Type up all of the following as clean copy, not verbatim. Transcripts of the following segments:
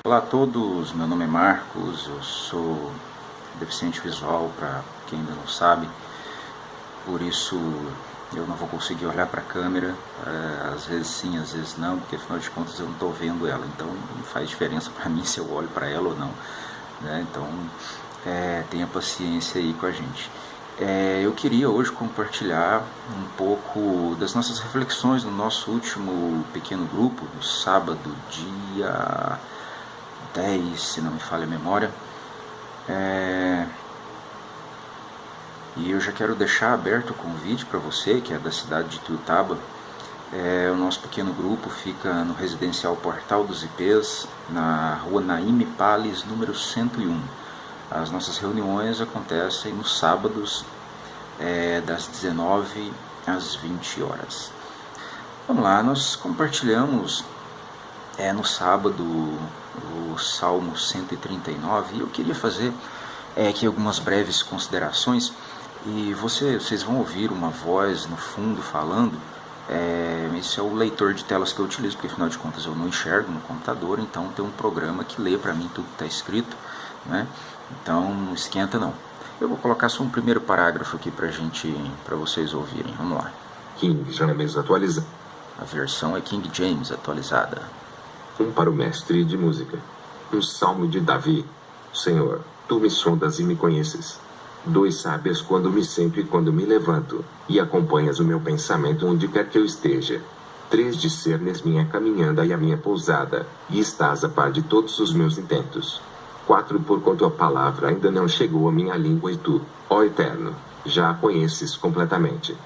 Olá a todos, meu nome é Marcos, eu sou deficiente visual, para quem ainda não sabe, por isso eu não vou conseguir olhar para a câmera, às vezes sim, às vezes não, porque afinal de contas eu não estou vendo ela, então não faz diferença para mim se eu olho para ela ou não, né? Então tenha paciência aí com a gente. Eu queria hoje compartilhar um pouco das nossas reflexões no nosso último pequeno grupo, no sábado, dia 10, se não me falha a memória. E eu já quero deixar aberto o convite para você, que é da cidade de Tuiutaba. O nosso pequeno grupo fica no residencial Portal dos IPs, na rua Naime Pales, número 101. As nossas reuniões acontecem nos sábados, das 19 às 20 horas. Vamos lá, nós compartilhamos no sábado o Salmo 139, e eu queria fazer aqui algumas breves considerações, e vocês vão ouvir uma voz no fundo falando. Esse é o leitor de telas que eu utilizo, porque afinal de contas eu não enxergo no computador, então tem um programa que lê para mim tudo que está escrito, né? Então não esquenta não. Eu vou colocar só um primeiro parágrafo aqui para vocês ouvirem. Vamos lá. King James atualizado. A versão é King James atualizada. Para o mestre de música. Um salmo de Davi. Senhor, tu me sondas e me conheces. 2 Sabes quando me sento e quando me levanto, e acompanhas o meu pensamento onde quer que eu esteja. 3 Discernes minha caminhada e a minha pousada, e estás a par de todos os meus intentos. 4 Porquanto a palavra ainda não chegou à minha língua e tu, ó Eterno, já a conheces completamente.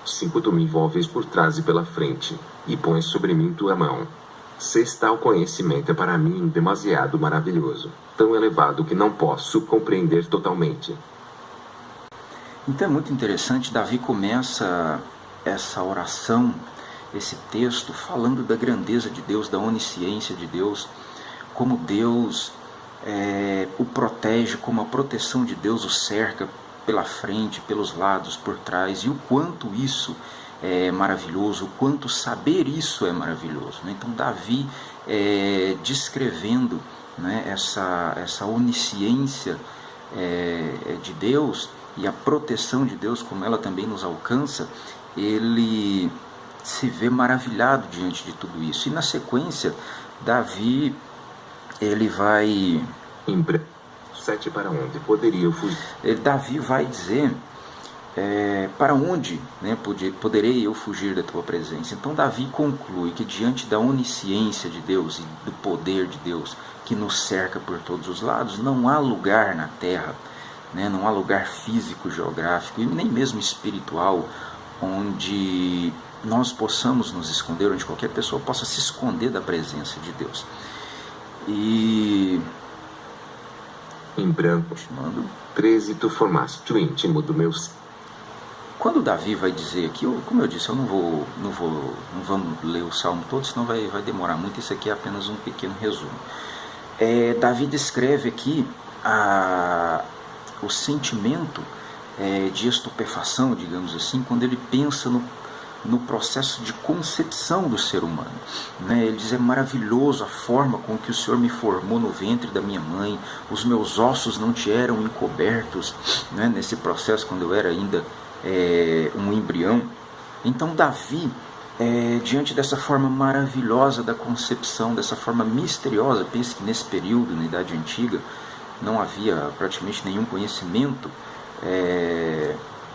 5 Tu me envolves por trás e pela frente, e pões sobre mim tua mão. 6 Tal conhecimento é para mim demasiado maravilhoso, tão elevado que não posso compreender totalmente. Então é muito interessante, Davi começa essa oração, esse texto, falando da grandeza de Deus, da onisciência de Deus, como Deus o protege, como a proteção de Deus o cerca pela frente, pelos lados, por trás, e o quanto isso é maravilhoso, o quanto saber isso é maravilhoso, né? Então Davi descrevendo, né, essa onisciência de Deus e a proteção de Deus, como ela também nos alcança, ele se vê maravilhado diante de tudo isso. E na sequência, Davi, ele vai... 7 Para onde poderia eu fugir? Davi vai dizer... para onde, né, poderei eu fugir da tua presença? Então Davi conclui que diante da onisciência de Deus e do poder de Deus que nos cerca por todos os lados, não há lugar na terra, né, não há lugar físico, geográfico e nem mesmo espiritual onde nós possamos nos esconder, onde qualquer pessoa possa se esconder da presença de Deus. E em branco, 13 Tu formaste o íntimo do meu... Quando Davi vai dizer aqui, como eu disse, eu não vamos ler o salmo todo, senão vai demorar muito. Isso aqui é apenas um pequeno resumo. Davi descreve aqui o sentimento de estupefação, digamos assim, quando ele pensa no processo de concepção do ser humano, né? Ele diz: é maravilhoso a forma com que o Senhor me formou no ventre da minha mãe, os meus ossos não te eram encobertos, né? Nesse processo, quando eu era ainda um embrião. Então Davi, diante dessa forma maravilhosa da concepção, dessa forma misteriosa, pense que nesse período, na Idade Antiga, não havia praticamente nenhum conhecimento,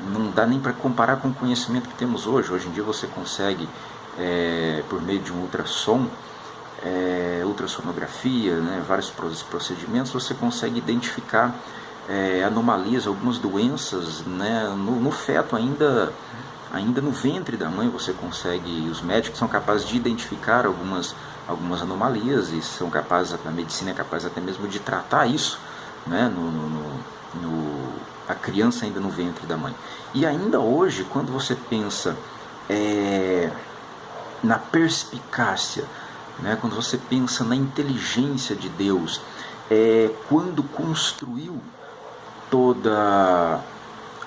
não dá nem para comparar com o conhecimento que temos hoje. Hoje em dia você consegue, por meio de um ultrassom, ultrassonografia, né, vários procedimentos, você consegue identificar anomalias, algumas doenças, né, no feto, ainda no ventre da mãe. Você consegue, os médicos são capazes de identificar algumas anomalias, e são capazes, a medicina é capaz até mesmo de tratar isso, né, a criança ainda no ventre da mãe. E ainda hoje, quando você pensa na perspicácia, né, quando você pensa na inteligência de Deus, quando construiu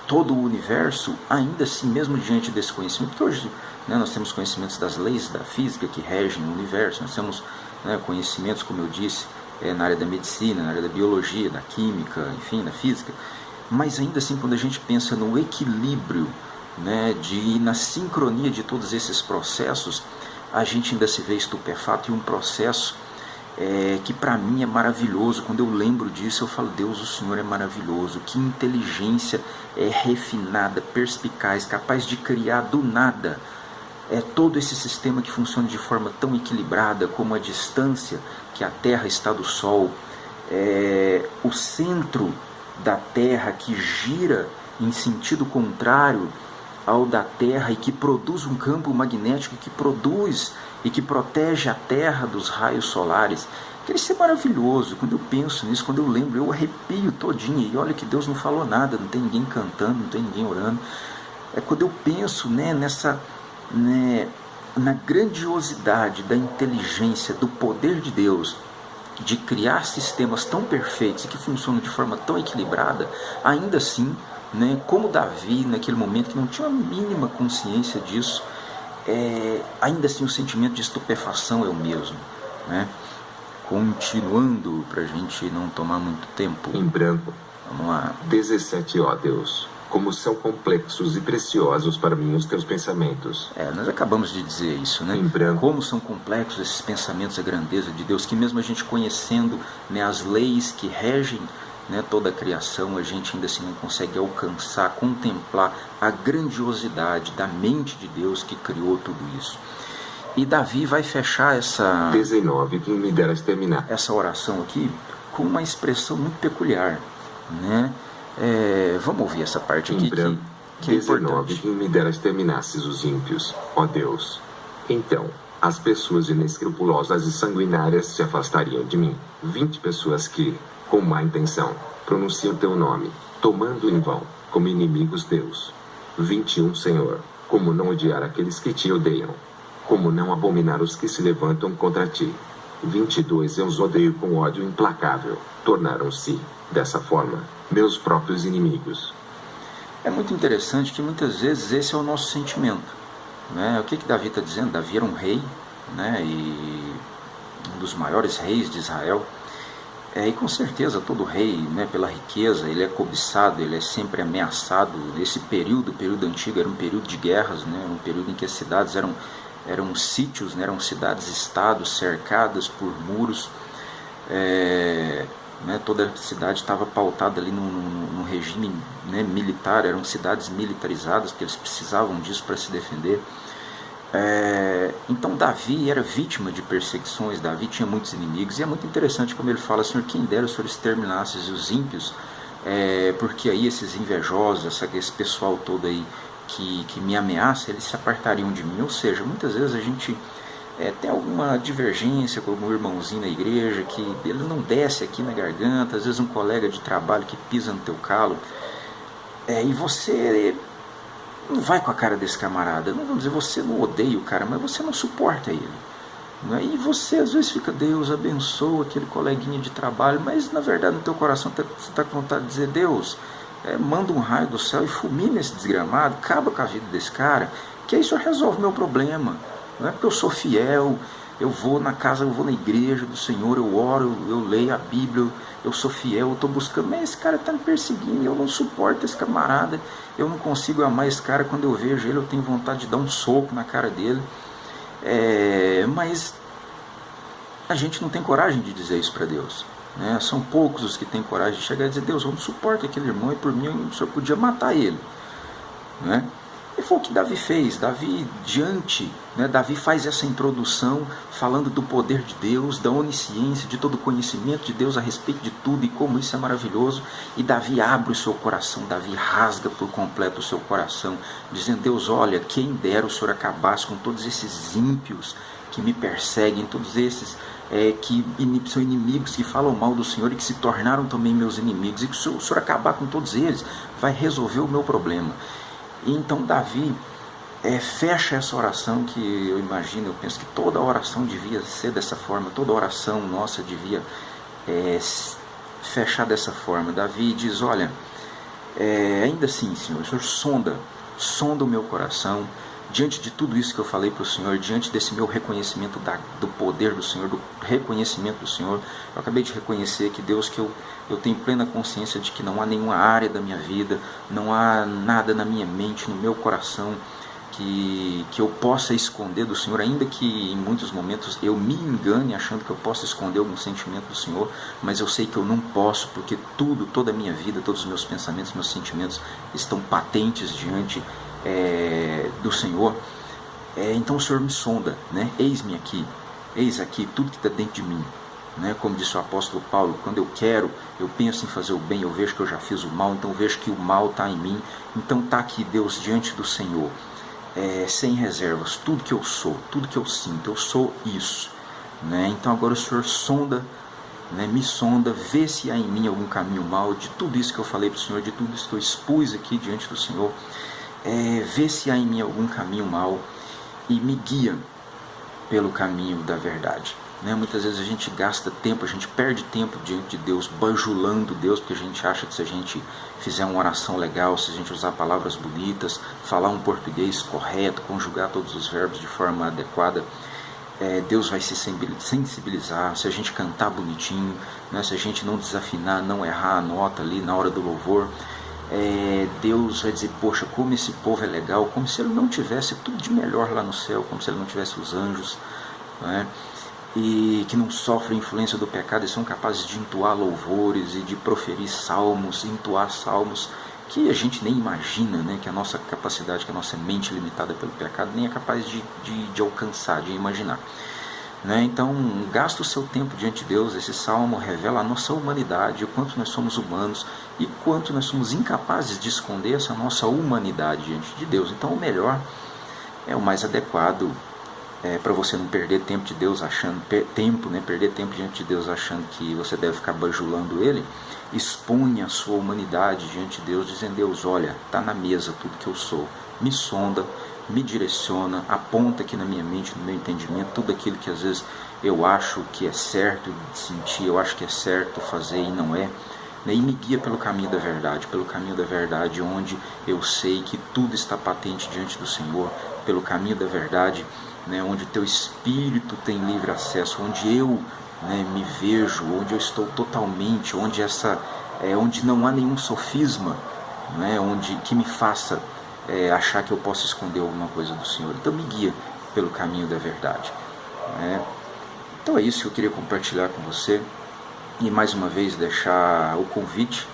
todo o universo, ainda assim, mesmo diante desse conhecimento, que hoje, né, nós temos conhecimentos das leis da física que regem o universo, nós temos, né, conhecimentos, como eu disse, na área da medicina, na área da biologia, da química, enfim, da física. Mas ainda assim, quando a gente pensa no equilíbrio, né, na sincronia de todos esses processos, a gente ainda se vê estupefato. E um processo que para mim é maravilhoso. Quando eu lembro disso, eu falo: Deus, o Senhor é maravilhoso. Que inteligência refinada, perspicaz, capaz de criar do nada todo esse sistema que funciona de forma tão equilibrada, como a distância que a Terra está do Sol, o centro da Terra que gira em sentido contrário ao da Terra e que produz um campo magnético que produz e que protege a Terra dos raios solares. Isso é maravilhoso. Quando eu penso nisso, quando eu lembro, eu arrepio todinho. E olha que Deus não falou nada, não tem ninguém cantando, não tem ninguém orando. Quando eu penso na grandiosidade da inteligência, do poder de Deus, de criar sistemas tão perfeitos e que funcionam de forma tão equilibrada, ainda assim, como Davi, naquele momento que não tinha a mínima consciência disso, ainda assim o sentimento de estupefação é o mesmo. Continuando, para a gente não tomar muito tempo. Em branco. Vamos lá. 17. Ó Deus, como são complexos e preciosos para mim os teus pensamentos. Nós acabamos de dizer isso, né? Em branco. Como são complexos esses pensamentos, a grandeza de Deus, que mesmo a gente conhecendo, as leis que regem, toda a criação, a gente ainda assim não consegue alcançar, contemplar a grandiosidade da mente de Deus que criou tudo isso. E Davi vai fechar essa 19, que me deras terminar. Essa oração aqui com uma expressão muito peculiar, vamos ouvir essa parte aqui que é 19, importante. que me deras terminasses os ímpios, ó Deus. Então, as pessoas inescrupulosas e sanguinárias se afastariam de mim. 20 pessoas que, com má intenção, pronunciam teu nome, tomando em vão, como inimigos Deus. 21, Senhor, como não odiar aqueles que te odeiam, como não abominar os que se levantam contra ti. 22, eu os odeio com ódio implacável, tornaram-se, dessa forma, meus próprios inimigos. É muito interessante que muitas vezes esse é o nosso sentimento. O que Davi está dizendo? Davi era um rei, e um dos maiores reis de Israel. E com certeza todo rei, pela riqueza, ele é cobiçado, ele é sempre ameaçado. Esse período antigo, era um período de guerras, um período em que as cidades eram sítios, eram cidades-estados cercadas por muros. Toda a cidade estava pautada ali num regime militar, eram cidades militarizadas, porque eles precisavam disso para se defender. Então Davi era vítima de perseguições, Davi tinha muitos inimigos, e é muito interessante como ele fala: Senhor, quem dera o Senhor exterminasse os ímpios, porque aí esses invejosos, esse pessoal todo aí que me ameaça, eles se apartariam de mim. Ou seja, muitas vezes a gente tem alguma divergência com algum irmãozinho na igreja, que ele não desce aqui na garganta, às vezes um colega de trabalho que pisa no teu calo, e você não vai com a cara desse camarada. Não vou dizer, você não odeia o cara, mas você não suporta ele. E você às vezes fica: Deus abençoa aquele coleguinha de trabalho, mas na verdade no teu coração você está com vontade de dizer: Deus, manda um raio do céu e fulmina esse desgramado, acaba com a vida desse cara, que aí o Senhor resolve o meu problema. Porque eu sou fiel, eu vou na casa, eu vou na igreja do Senhor, eu oro, eu leio a Bíblia, eu sou fiel, eu estou buscando, mas esse cara está me perseguindo, eu não suporto esse camarada, eu não consigo amar esse cara. Quando eu vejo ele, eu tenho vontade de dar um soco na cara dele. Mas a gente não tem coragem de dizer isso para Deus. São poucos os que têm coragem de chegar e dizer: Deus, eu não suporto aquele irmão, e por mim o Senhor podia matar ele. E foi o que Davi fez. Davi Davi faz essa introdução falando do poder de Deus, da onisciência, de todo o conhecimento de Deus a respeito de tudo e como isso é maravilhoso. E Davi abre o seu coração, Davi rasga por completo o seu coração, dizendo: Deus, olha, quem dera o Senhor acabasse com todos esses ímpios que me perseguem, todos esses que são inimigos, que falam mal do Senhor e que se tornaram também meus inimigos, e que o Senhor acabar com todos eles, vai resolver o meu problema. E então Davi fecha essa oração, que eu imagino, eu penso que toda oração devia ser dessa forma, toda oração nossa devia fechar dessa forma. Davi diz: olha, ainda assim, Senhor, o Senhor sonda o meu coração, diante de tudo isso que eu falei para o Senhor, diante desse meu reconhecimento do poder do Senhor, do reconhecimento do Senhor, eu acabei de reconhecer que Deus, que eu tenho plena consciência de que não há nenhuma área da minha vida, não há nada na minha mente, no meu coração, que eu possa esconder do Senhor, ainda que em muitos momentos eu me engane achando que eu possa esconder algum sentimento do Senhor, mas eu sei que eu não posso, porque toda a minha vida, todos os meus pensamentos, meus sentimentos estão patentes diante do Senhor. Então o Senhor me sonda, né? Eis-me aqui, eis aqui tudo que está dentro de mim, né? Como disse o apóstolo Paulo, quando eu penso em fazer o bem, eu vejo que eu já fiz o mal, então eu vejo que o mal está em mim, então está aqui Deus diante do Senhor, sem reservas, tudo que eu sou, tudo que eu sinto, eu sou isso, né? Então agora o Senhor sonda, né? Me sonda, vê se há em mim algum caminho mau, de tudo isso que eu falei para o Senhor, de tudo isso que eu expus aqui diante do Senhor, vê se há em mim algum caminho mau e me guia pelo caminho da verdade, né? Muitas vezes a gente gasta tempo, a gente perde tempo diante de Deus, bajulando Deus, porque a gente acha que se a gente fizer uma oração legal, se a gente usar palavras bonitas, falar um português correto, conjugar todos os verbos de forma adequada, Deus vai se sensibilizar. Se a gente cantar bonitinho, né? Se a gente não desafinar, não errar a nota ali na hora do louvor, Deus vai dizer, poxa, como esse povo é legal, como se ele não tivesse tudo de melhor lá no céu, como se ele não tivesse os anjos, né? E que não sofrem influência do pecado e são capazes de entoar louvores e de proferir salmos, entoar salmos que a gente nem imagina, né? Que a nossa capacidade, que a nossa mente limitada pelo pecado nem é capaz de alcançar, de imaginar, né? Então, gasta o seu tempo diante de Deus. Esse salmo revela a nossa humanidade, o quanto nós somos humanos e quanto nós somos incapazes de esconder essa nossa humanidade diante de Deus. Então, o melhor, o mais adequado, para você não perder tempo de Deus achando perder tempo diante de Deus achando que você deve ficar bajulando Ele. Exponha a sua humanidade diante de Deus, dizendo: Deus, olha, está na mesa tudo que eu sou, me sonda, me direciona, aponta aqui na minha mente, no meu entendimento, tudo aquilo que às vezes eu acho que é certo de sentir, eu acho que é certo fazer e não é, né? E me guia pelo caminho da verdade, onde eu sei que tudo está patente diante do Senhor, pelo caminho da verdade, né? Onde o teu Espírito tem livre acesso, onde eu, né, me vejo, onde eu estou totalmente, onde não há nenhum sofisma, né, que me faça achar que eu posso esconder alguma coisa do Senhor. Então me guia pelo caminho da verdade, né? Então é isso que eu queria compartilhar com você, e mais uma vez deixar o convite,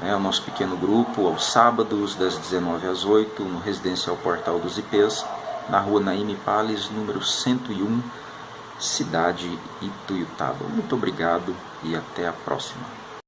né, ao nosso pequeno grupo, aos sábados das 19 às 8, no Residencial Portal dos IPs, na rua Naime Pales, número 101, cidade Ituiutaba. Muito obrigado e até a próxima.